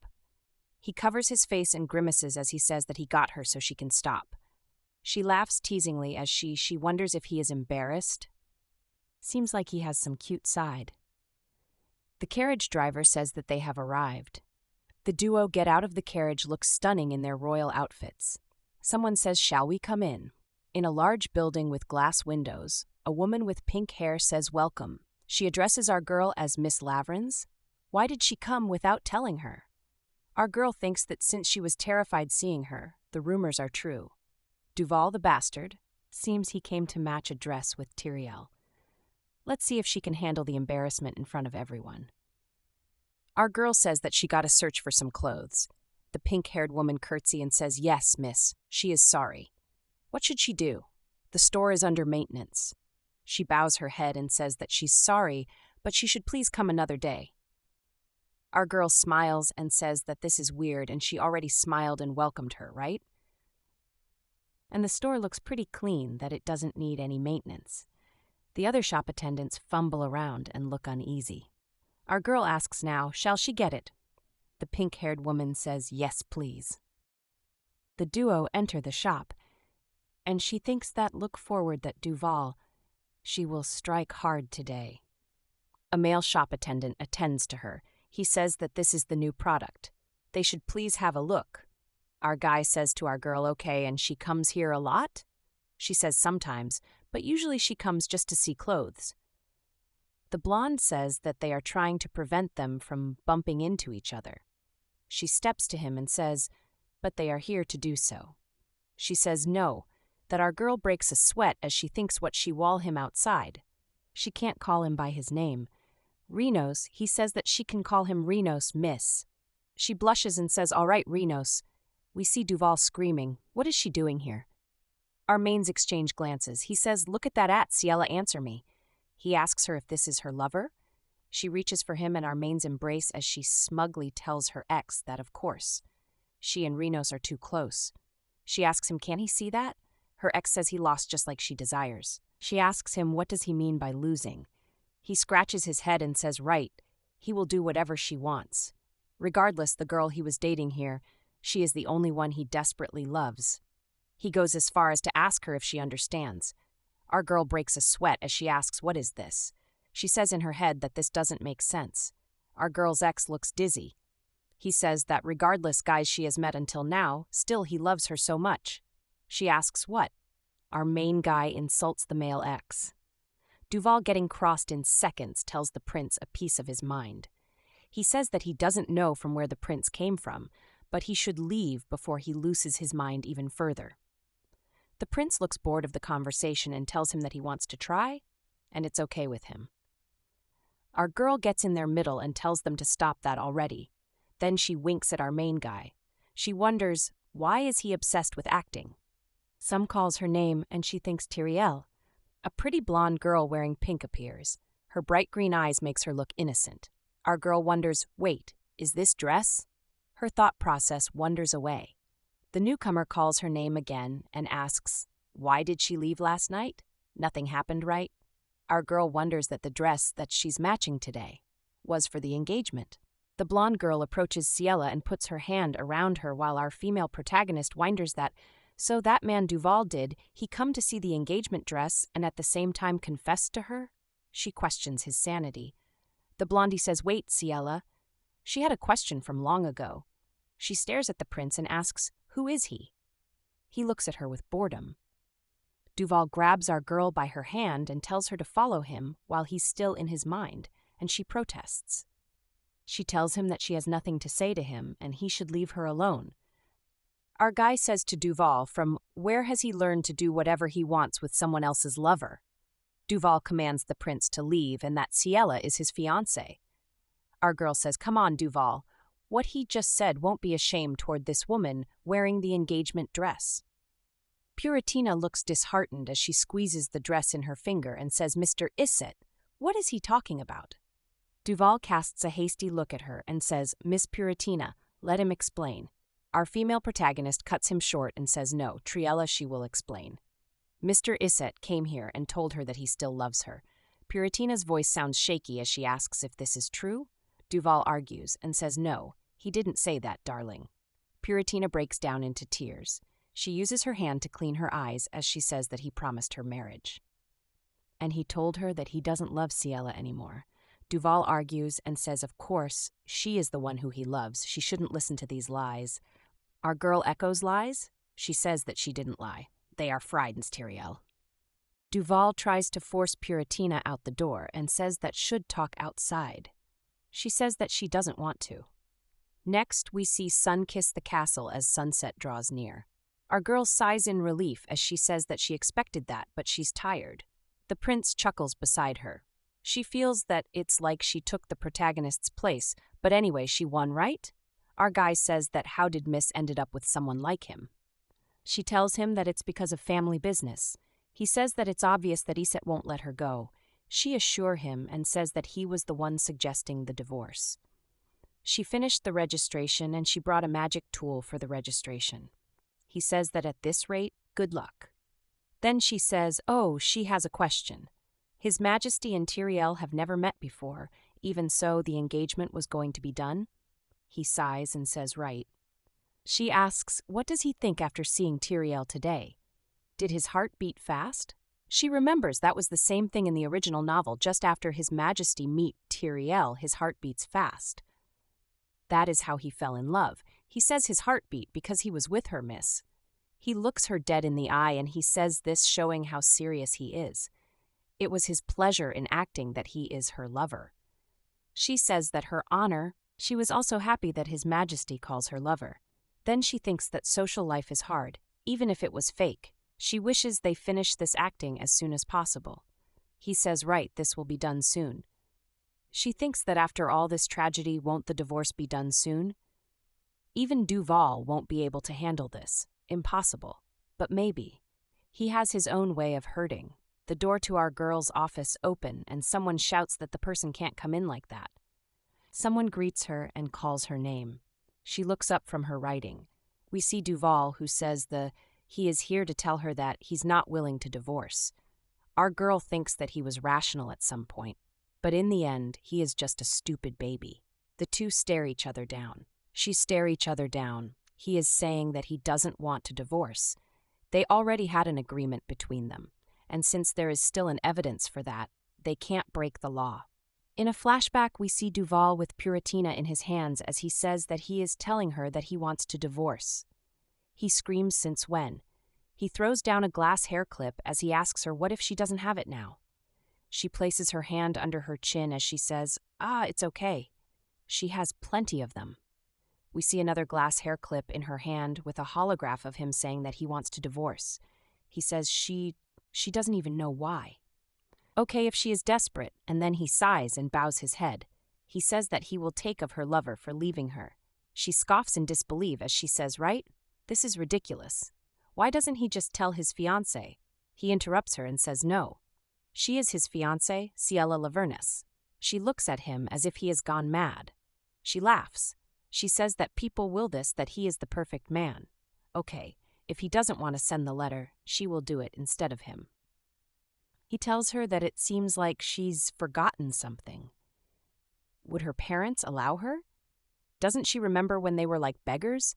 He covers his face and grimaces as he says that he got her so she can stop. She laughs teasingly as she wonders if he is embarrassed. Seems like he has some cute side. The carriage driver says that they have arrived. The duo get out of the carriage, look stunning in their royal outfits. Someone says, "Shall we come in?" In a large building with glass windows, a woman with pink hair says welcome. She addresses our girl as Miss Lovrins. Why did she come without telling her? Our girl thinks that since she was terrified seeing her, the rumors are true. Duval the bastard, seems he came to match a dress with Tyriel. Let's see if she can handle the embarrassment in front of everyone. Our girl says that she got to search for some clothes. The pink-haired woman curtsy and says, "Yes, miss, she is sorry." What should she do? The store is under maintenance. She bows her head and says that she's sorry, but she should please come another day. Our girl smiles and says that this is weird and she already smiled and welcomed her, right? And the store looks pretty clean, that it doesn't need any maintenance. The other shop attendants fumble around and look uneasy. Our girl asks now, shall she get it? The pink-haired woman says, "Yes, please." The duo enter the shop, and she thinks that look forward that Duval, she will strike hard today. A male shop attendant attends to her. He says that this is the new product. They should please have a look. Our guy says to our girl, okay, and she comes here a lot? She says sometimes, but usually she comes just to see clothes. The blonde says that they are trying to prevent them from bumping into each other. She steps to him and says, but they are here to do so. She says no, that our girl breaks a sweat as she thinks what she wall him outside. She can't call him by his name. Renos, he says that she can call him Renos, miss. She blushes and says, all right, Renos. We see Duval screaming. What is she doing here? Our mains exchange glances. He says, look at that Ciel I, answer me. He asks her if this is her lover. She reaches for him and our mains embrace as she smugly tells her ex that of course. She and Renos are too close. She asks him, can he see that? Her ex says he lost just like she desires. She asks him what does he mean by losing. He scratches his head and says, right, he will do whatever she wants. Regardless, the girl he was dating here, she is the only one he desperately loves. He goes as far as to ask her if she understands. Our girl breaks a sweat as she asks, "What is this?" She says in her head that this doesn't make sense. Our girl's ex looks dizzy. He says that regardless guys she has met until now, still he loves her so much. She asks what? Our main guy insults the male ex. Duval, getting crossed in seconds, tells the prince a piece of his mind. He says that he doesn't know from where the prince came from, but he should leave before he looses his mind even further. The prince looks bored of the conversation and tells him that he wants to try, and it's okay with him. Our girl gets in their middle and tells them to stop that already. Then she winks at our main guy. She wonders, why is he obsessed with acting? Some calls her name and she thinks Ciel. A pretty blonde girl wearing pink appears. Her bright green eyes makes her look innocent. Our girl wonders, wait, is this dress? Her thought process wanders away. The newcomer calls her name again and asks, why did she leave last night? Nothing happened, right? Our girl wonders that the dress that she's matching today was for the engagement. The blonde girl approaches Ciel and puts her hand around her while our female protagonist wonders that, so that man Duval did, he come to see the engagement dress and at the same time confessed to her? She questions his sanity. The blondie says, wait, Ciel. She had a question from long ago. She stares at the prince and asks, who is he? He looks at her with boredom. Duval grabs our girl by her hand and tells her to follow him while he's still in his mind, and she protests. She tells him that she has nothing to say to him and he should leave her alone. Our guy says to Duval, from where has he learned to do whatever he wants with someone else's lover? Duval commands the prince to leave and that Ciel is his fiancé. Our girl says, come on, Duval. What he just said won't be a shame toward this woman wearing the engagement dress. Puritina looks disheartened as she squeezes the dress in her finger and says, Mr. Iset, what is he talking about? Duval casts a hasty look at her and says, Miss Puritina, let him explain. Our female protagonist cuts him short and says no, Ciel, she will explain. Mr. Iset came here and told her that he still loves her. Puritina's voice sounds shaky as she asks if this is true. Duval argues and says no, he didn't say that, darling. Puritina breaks down into tears. She uses her hand to clean her eyes as she says that he promised her marriage. And he told her that he doesn't love Ciel anymore. Duval argues and says, of course, she is the one who he loves. She shouldn't listen to these lies. Our girl echoes lies. She says that she didn't lie. They are friends, Ciel. Duval tries to force Puritina out the door and says that should talk outside. She says that she doesn't want to. Next, we see Sun kiss the castle as sunset draws near. Our girl sighs in relief as she says that she expected that, but she's tired. The prince chuckles beside her. She feels that it's like she took the protagonist's place, but anyway, she won, right? Our guy says that how did Miss ended up with someone like him? She tells him that it's because of family business. He says that it's obvious that Iset won't let her go. She assures him and says that he was the one suggesting the divorce. She finished the registration and she brought a magic tool for the registration. He says that at this rate, good luck. Then she says, oh, she has a question. His Majesty and Ciel have never met before, even so the engagement was going to be done. He sighs and says right. She asks, what does he think after seeing Ciel today? Did his heart beat fast? She remembers that was the same thing in the original novel. Just after His Majesty meet Ciel, his heart beats fast. That is how he fell in love. He says his heart beat because he was with her, miss. He looks her dead in the eye and he says this showing how serious he is. It was his pleasure in acting that he is her lover. She says that her honor, she was also happy that His Majesty calls her lover. Then she thinks that social life is hard, even if it was fake. She wishes they finish this acting as soon as possible. He says, right, this will be done soon. She thinks that after all this tragedy, won't the divorce be done soon? Even Duval won't be able to handle this. Impossible. But maybe. He has his own way of hurting. The door to our girl's office open and someone shouts that the person can't come in like that. Someone greets her and calls her name. She looks up from her writing. We see Duval, who says he is here to tell her that he's not willing to divorce. Our girl thinks that he was rational at some point, but in the end, he is just a stupid baby. The two stare each other down. She stare each other down. He is saying that he doesn't want to divorce. They already had an agreement between them, and since there is still an evidence for that, they can't break the law. In a flashback, we see Duval with Puratina in his hands as he says that he is telling her that he wants to divorce. He screams since when. He throws down a glass hair clip as he asks her what if she doesn't have it now. She places her hand under her chin as she says, it's okay. She has plenty of them. We see another glass hair clip in her hand with a holograph of him saying that he wants to divorce. He says she doesn't even know why. Okay if she is desperate, and then he sighs and bows his head. He says that he will take of her lover for leaving her. She scoffs in disbelief as she says, right? This is ridiculous. Why doesn't he just tell his fiancé? He interrupts her and says no. She is his fiancé, Ciel I. She looks at him as if he has gone mad. She laughs. She says that people will this, that he is the perfect man. Okay, if he doesn't want to send the letter, she will do it instead of him. He tells her that it seems like she's forgotten something. Would her parents allow her? Doesn't she remember when they were like beggars?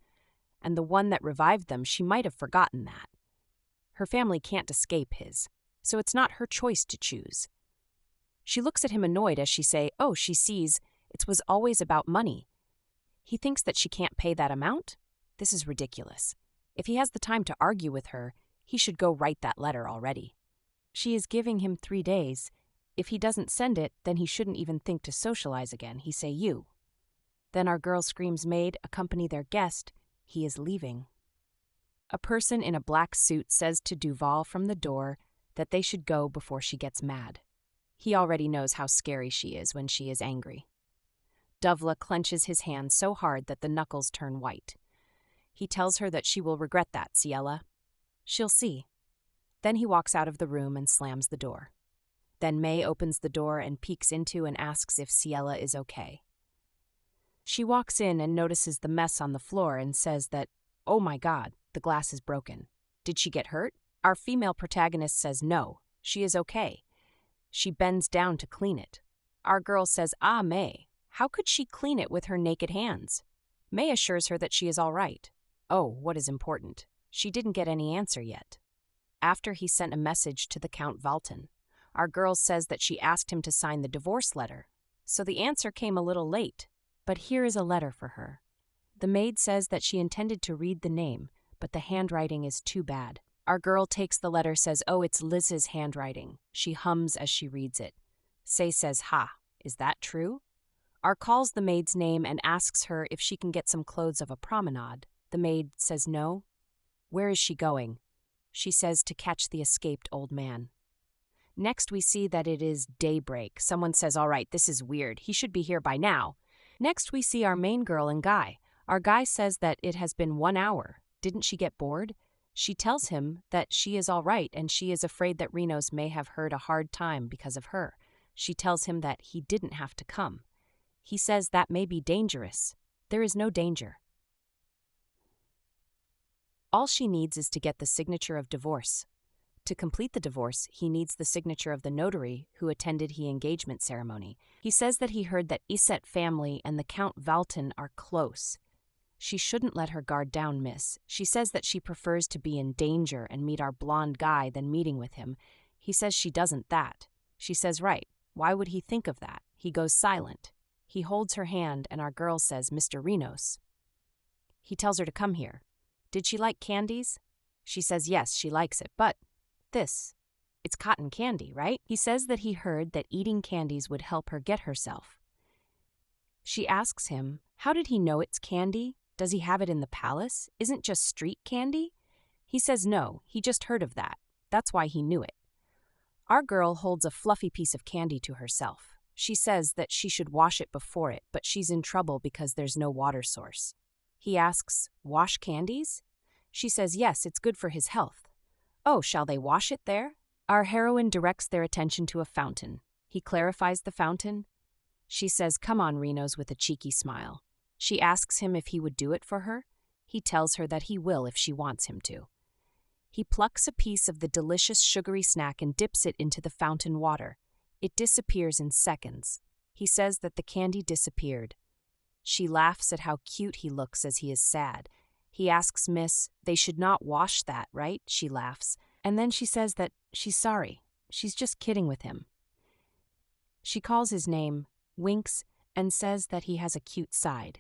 And the one that revived them, she might have forgotten that. Her family can't escape his, so it's not her choice to choose. She looks at him annoyed as she she sees it was always about money. He thinks that she can't pay that amount? This is ridiculous. If he has the time to argue with her, he should go write that letter already. She is giving him 3 days. If he doesn't send it, then he shouldn't even think to socialize again. He say you. Then our girl screams maid, accompany their guest. He is leaving. A person in a black suit says to Duval from the door that they should go before she gets mad. He already knows how scary she is when she is angry. Duval clenches his hand so hard that the knuckles turn white. He tells her that she will regret that, Ciel. She'll see. Then he walks out of the room and slams the door. Then May opens the door and peeks into and asks if Ciel is okay. She walks in and notices the mess on the floor and says that, oh my God, the glass is broken. Did she get hurt? Our female protagonist says no, she is okay. She bends down to clean it. Our girl says, May, how could she clean it with her naked hands? May assures her that she is all right. Oh, what is important? She didn't get any answer yet. After he sent a message to the Count Valton, our girl says that she asked him to sign the divorce letter. So the answer came a little late, but here is a letter for her. The maid says that she intended to read the name, but the handwriting is too bad. Our girl takes the letter, says, oh, it's Liz's handwriting. She hums as she reads it. Say says, ha, is that true? R calls the maid's name and asks her if she can get some clothes of a promenade. The maid says no. Where is she going? She says to catch the escaped old man. Next we see that it is daybreak. Someone says, all right, this is weird. He should be here by now. Next we see our main girl and Guy. Our Guy says that it has been 1 hour. Didn't she get bored? She tells him that she is all right and she is afraid that Renos may have had a hard time because of her. She tells him that he didn't have to come. He says that may be dangerous. There is no danger. All she needs is to get the signature of divorce. To complete the divorce, he needs the signature of the notary who attended the engagement ceremony. He says that he heard that Iset family and the Count Valton are close. She shouldn't let her guard down, miss. She says that she prefers to be in danger and meet our blonde Guy than meeting with him. He says she doesn't that. She says, right, why would he think of that? He goes silent. He holds her hand and our girl says, Mr. Renos. He tells her to come here. Did she like candies? She says yes, she likes it, but it's cotton candy, right? He says that he heard that eating candies would help her get herself. She asks him, how did he know it's candy? Does he have it in the palace? Isn't just street candy? He says no, he just heard of that. That's why he knew it. Our girl holds a fluffy piece of candy to herself. She says that she should wash it before it, but she's in trouble because there's no water source. He asks, wash candies? She says yes, it's good for his health. Oh, shall they wash it there? Our heroine directs their attention to a fountain. He clarifies the fountain. She says, come on, Renos, with a cheeky smile. She asks him if he would do it for her. He tells her that he will if she wants him to. He plucks a piece of the delicious sugary snack and dips it into the fountain water. It disappears in seconds. He says that the candy disappeared. She laughs at how cute he looks as he is sad, He asks Miss, they should not wash that, right? She laughs. And then she says that she's sorry. She's just kidding with him. She calls his name, winks, and says that he has a cute side.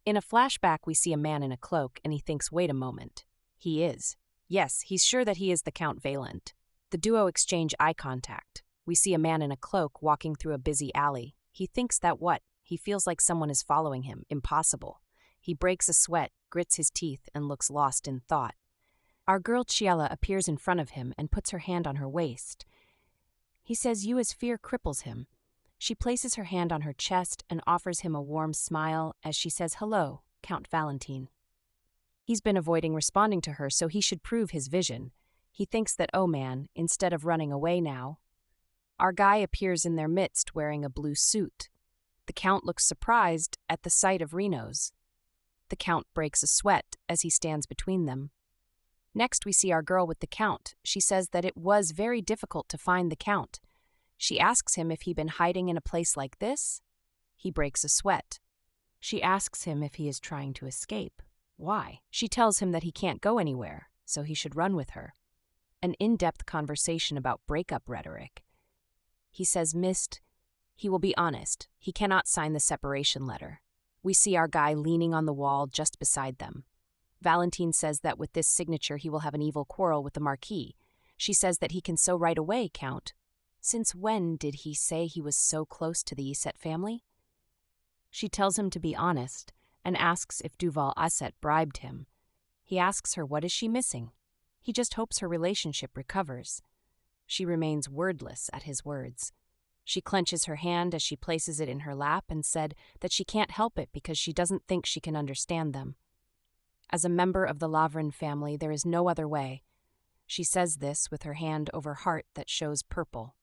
In a flashback, we see a man in a cloak, and he thinks, wait a moment. He is. Yes, he's sure that he is the Count Valent. The duo exchange eye contact. We see a man in a cloak walking through a busy alley. He thinks that what? He feels like someone is following him. Impossible. He breaks a sweat, grits his teeth, and looks lost in thought. Our girl Ciel I appears in front of him and puts her hand on her waist. He says you as fear cripples him. She places her hand on her chest and offers him a warm smile as she says, hello, Count Valentine. He's been avoiding responding to her, so he should prove his vision. He thinks that, oh man, instead of running away now. Our guy appears in their midst wearing a blue suit. The Count looks surprised at the sight of Reno's. The Count breaks a sweat as he stands between them. Next, we see our girl with the Count. She says that it was very difficult to find the Count. She asks him if he'd been hiding in a place like this. He breaks a sweat. She asks him if he is trying to escape. Why? She tells him that he can't go anywhere, so he should run with her. An in-depth conversation about breakup rhetoric. He says, Mist, he will be honest. He cannot sign the separation letter. We see our guy leaning on the wall just beside them. Valentine says that with this signature he will have an evil quarrel with the Marquis. She says that he can so right away, Count. Since when did he say he was so close to the Aset family? She tells him to be honest and asks if Duval Aset bribed him. He asks her what is she missing. He just hopes her relationship recovers. She remains wordless at his words. She clenches her hand as she places it in her lap and said that she can't help it because she doesn't think she can understand them. As a member of the Lavrin family, there is no other way. She says this with her hand over heart that shows purple.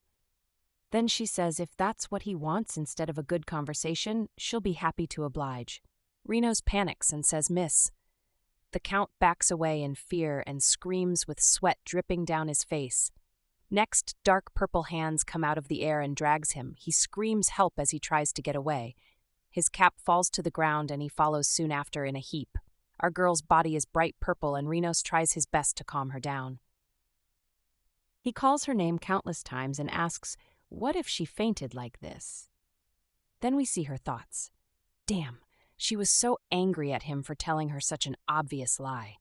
Then she says if that's what he wants instead of a good conversation, she'll be happy to oblige. Reno's panics and says, Miss. The Count backs away in fear and screams with sweat dripping down his face. Next, dark purple hands come out of the air and drags him. He screams help as he tries to get away. His cap falls to the ground and he follows soon after in a heap. Our girl's body is bright purple and Renos tries his best to calm her down. He calls her name countless times and asks, what if she fainted like this? Then we see her thoughts. Damn, she was so angry at him for telling her such an obvious lie.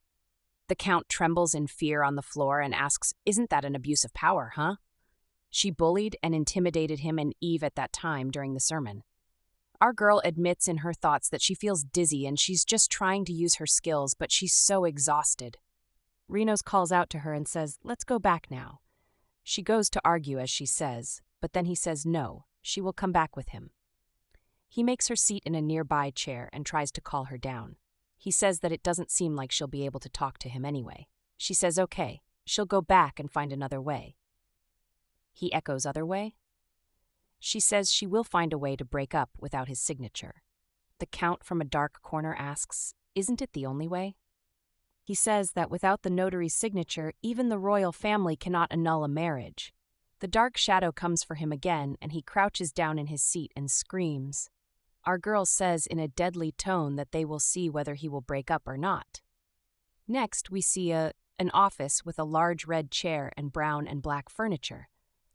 The Count trembles in fear on the floor and asks, isn't that an abuse of power, huh? She bullied and intimidated him and Eve at that time during the sermon. Our girl admits in her thoughts that she feels dizzy and she's just trying to use her skills, but she's so exhausted. Renos calls out to her and says, let's go back now. She goes to argue as she says, but then he says no, she will come back with him. He makes her seat in a nearby chair and tries to calm her down. He says that it doesn't seem like she'll be able to talk to him anyway. She says okay, she'll go back and find another way. He echoes other way. She says she will find a way to break up without his signature. The Count from a dark corner asks, isn't it the only way? He says that without the notary's signature, even the royal family cannot annul a marriage. The dark shadow comes for him again, and he crouches down in his seat and screams. Our girl says in a deadly tone that they will see whether he will break up or not. Next, we see an office with a large red chair and brown and black furniture.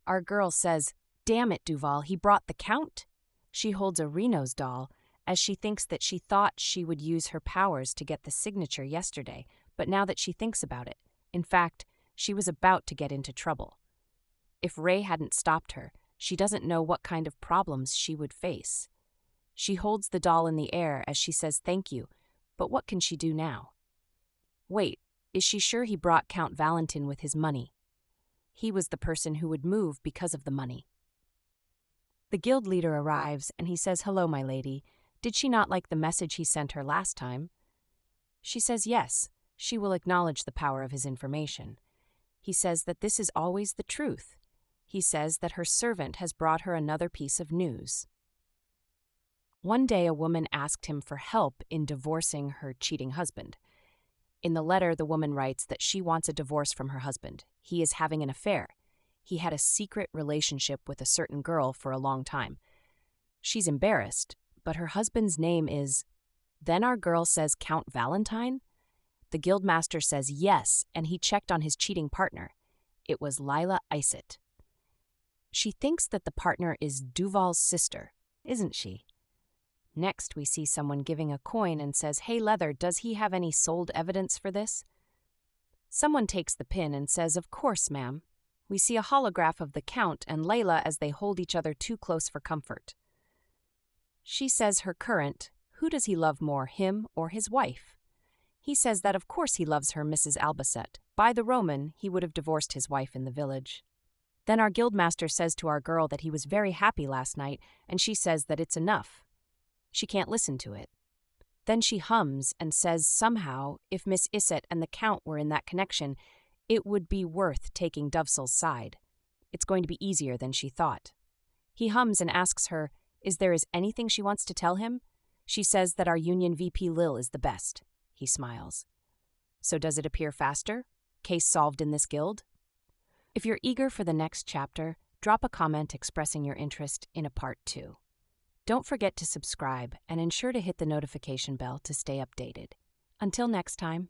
Our girl says, damn it, Duval, he brought the Count. She holds a Reno's doll, as she thinks that she thought she would use her powers to get the signature yesterday, but now that she thinks about it, in fact, she was about to get into trouble. If Ray hadn't stopped her, she doesn't know what kind of problems she would face. She holds the doll in the air as she says thank you, but what can she do now? Wait, is she sure he brought Count Valentine with his money? He was the person who would move because of the money. The guild leader arrives and he says, hello, my lady. Did she not like the message he sent her last time? She says yes, she will acknowledge the power of his information. He says that this is always the truth. He says that her servant has brought her another piece of news. One day a woman asked him for help in divorcing her cheating husband. In the letter, the woman writes that she wants a divorce from her husband. He is having an affair. He had a secret relationship with a certain girl for a long time. She's embarrassed, but her husband's name is... Then our girl says Count Valentine? The guildmaster says yes, and he checked on his cheating partner. It was Lila Iset. She thinks that the partner is Duval's sister, isn't she? Next, we see someone giving a coin and says, "Hey, Leather, does he have any sold evidence for this?" Someone takes the pin and says, "Of course, ma'am." We see a holograph of the Count and Layla as they hold each other too close for comfort. She says her current, who does he love more, him or his wife? He says that of course he loves her, Mrs. Albacete. By the Roman, he would have divorced his wife in the village. Then our guildmaster says to our girl that he was very happy last night, and she says that it's enough. She can't listen to it. Then she hums and says somehow, if Miss Iset and the Count were in that connection, it would be worth taking Dovsel's side. It's going to be easier than she thought. He hums and asks her, is anything she wants to tell him? She says that our Union VP Lil is the best. He smiles. So does it appear faster? Case solved in this guild? If you're eager for the next chapter, drop a comment expressing your interest in a part 2. Don't forget to subscribe and ensure to hit the notification bell to stay updated. Until next time.